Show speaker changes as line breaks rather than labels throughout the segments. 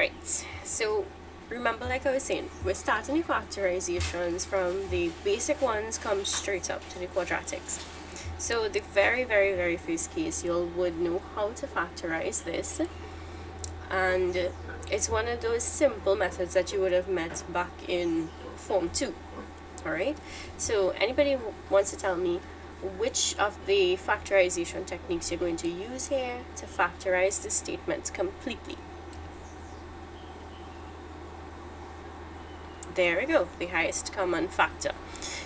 Right, so remember, like I was saying, we're starting the factorizations from the basic ones come straight up to the quadratics. So the very first case, you all would know how to factorize this, and it's one of those simple methods that you would have met back in Form 2. Alright, so anybody wants to tell me which of the factorization techniques you're going to use here to factorize the statement completely? There we go, the highest common factor.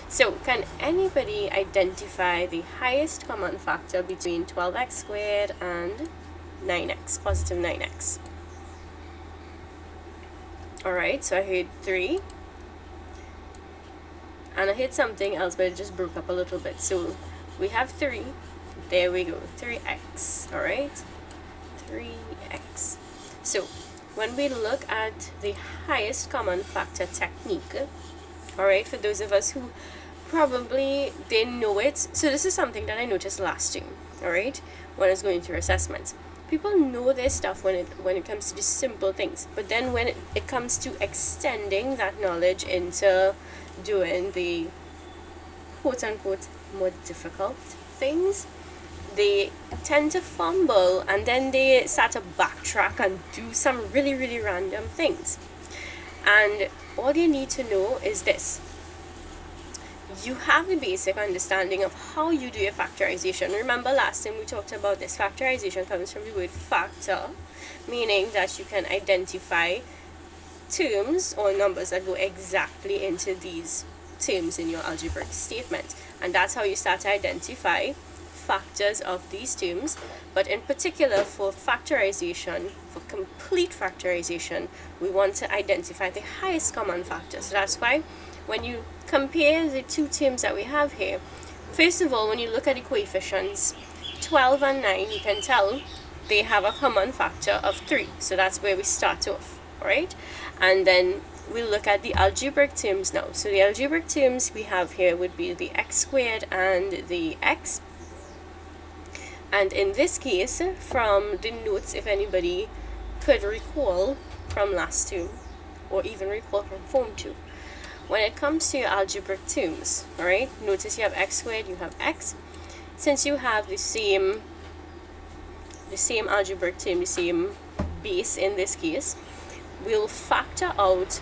So can anybody identify the highest common factor between 12x squared and 9x, positive 9x? Alright, so I heard 3. And I heard something else, but it just broke up a little bit. So we have 3. There we go, 3x. Alright, 3x. So when we look at the highest common factor technique, alright, for those of us who probably didn't know it, so this is something that I noticed last year, alright, when I was going through assessments. People know their stuff when it comes to just simple things, but then when it comes to extending that knowledge into doing the quote-unquote more difficult things, they tend to fumble, and then they start to backtrack and do some really random things. And all you need to know is this: you have the basic understanding of how you do your factorization. Remember last time we talked about this. Factorization comes from the word factor, meaning that you can identify terms or numbers that go exactly into these terms in your algebraic statement, and that's how you start to identify factors of these terms. But in particular, for factorization, for complete factorization, we want to identify the highest common factor. So that's why when you compare the two terms that we have here, first of all, when you look at the coefficients 12 and 9, you can tell they have a common factor of 3. So that's where we start off, alright? And then we look at the algebraic terms now. So the algebraic terms we have here would be the x squared and the x. And in this case, from the notes, if anybody could recall from last term, or even recall from Form 2, when it comes to your algebraic terms, alright, notice you have x squared, you have x. Since you have the same algebraic term, the same base in this case, we'll factor out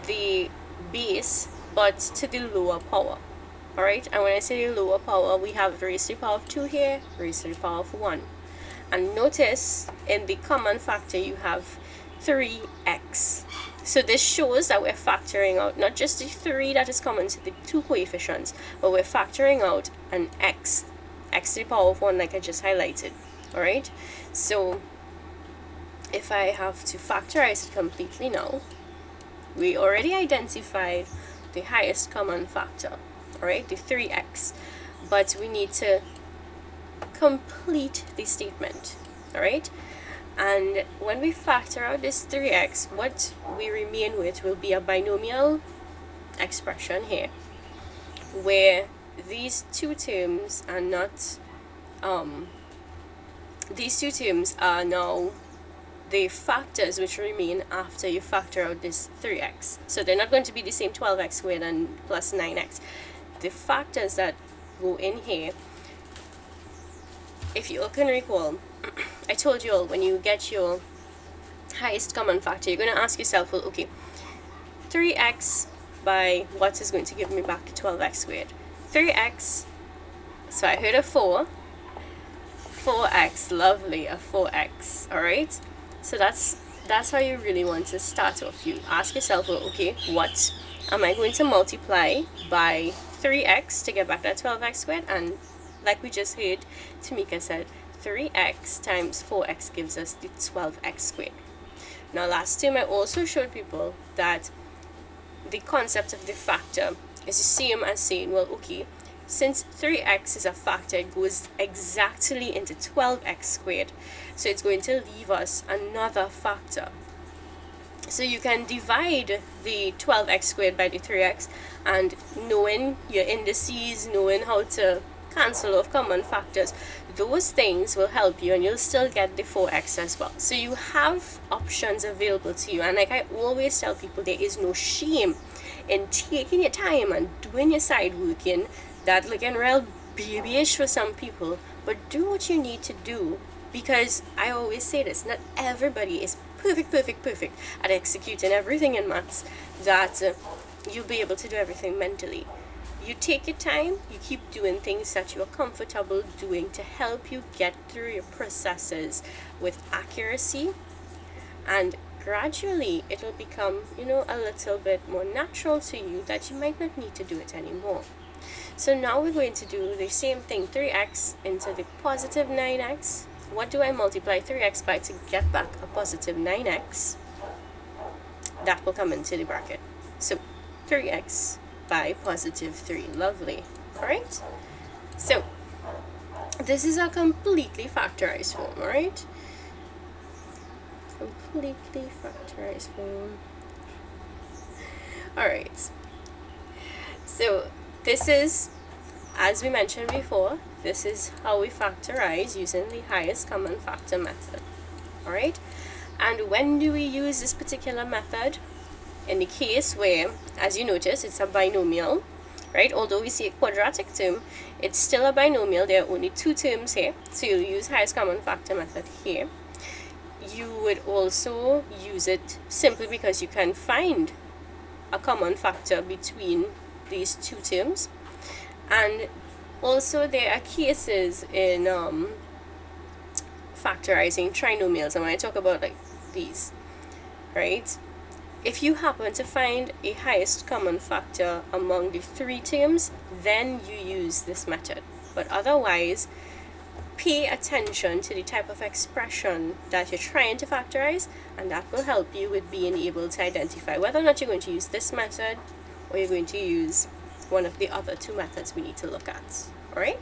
the base but to the lower power. Alright, and when I say the lower power, we have raised to the power of 2 here, raised to the power of 1. And notice in the common factor you have 3x. So this shows that we're factoring out not just the 3 that is common to the two coefficients, but we're factoring out an x to the power of 1, like I just highlighted. Alright, so if I have to factorize it completely now, we already identified the highest common factor, alright, the 3x, but we need to complete the statement, alright? And when we factor out this 3x, what we remain with will be a binomial expression here, where these two terms are not, these two terms are now the factors which remain after you factor out this 3x. So they're not going to be the same 12x squared and plus 9x. The factors that go in here, if you all can recall, I told you all when you get your highest common factor, you're going to ask yourself, well, okay, 3x by what is going to give me back 12x squared? 3x, so I heard a 4, 4x, lovely, a 4x, alright? So that's how you really want to start off. You ask yourself, well, okay, what am I going to multiply by 3x to get back that 12x squared? And like we just heard, Tamika said, 3x times 4x gives us the 12x squared. Now last time I also showed people that the concept of the factor is the same as saying, well, okay, since 3x is a factor, it goes exactly into 12x squared. So it's going to leave us another factor. So you can divide the 12x squared by the 3x, and knowing your indices, knowing how to cancel off common factors, those things will help you, and you'll still get the 4x as well. So you have options available to you, and like I always tell people, there is no shame in taking your time and doing your side working that looking real babyish for some people, but do what you need to do, because I always say this, not everybody is perfect at executing everything in maths that you'll be able to do everything mentally. You take your time, you keep doing things that you're comfortable doing to help you get through your processes with accuracy, and gradually it'll become, a little bit more natural to you that you might not need to do it anymore. So now we're going to do the same thing, 3x into the positive 9x. What do I multiply 3x by to get back a positive 9x? That will come into the bracket. So 3x by positive 3. Lovely. Alright? So this is a completely factorized form, alright? Completely factorized form. Alright. So this is, as we mentioned before, this is how we factorize using the highest common factor method. Alright? And when do we use this particular method? In the case where, as you notice, it's a binomial, right? Although we see a quadratic term, it's still a binomial. There are only two terms here, so you'll use highest common factor method here. You would also use it simply because you can find a common factor between these two terms. And also there are cases in factorizing trinomials, and when I talk about like these, right? If you happen to find a highest common factor among the three terms, then you use this method. But otherwise, pay attention to the type of expression that you're trying to factorize, and that will help you with being able to identify whether or not you're going to use this method or you're going to use one of the other two methods we need to look at. Alright?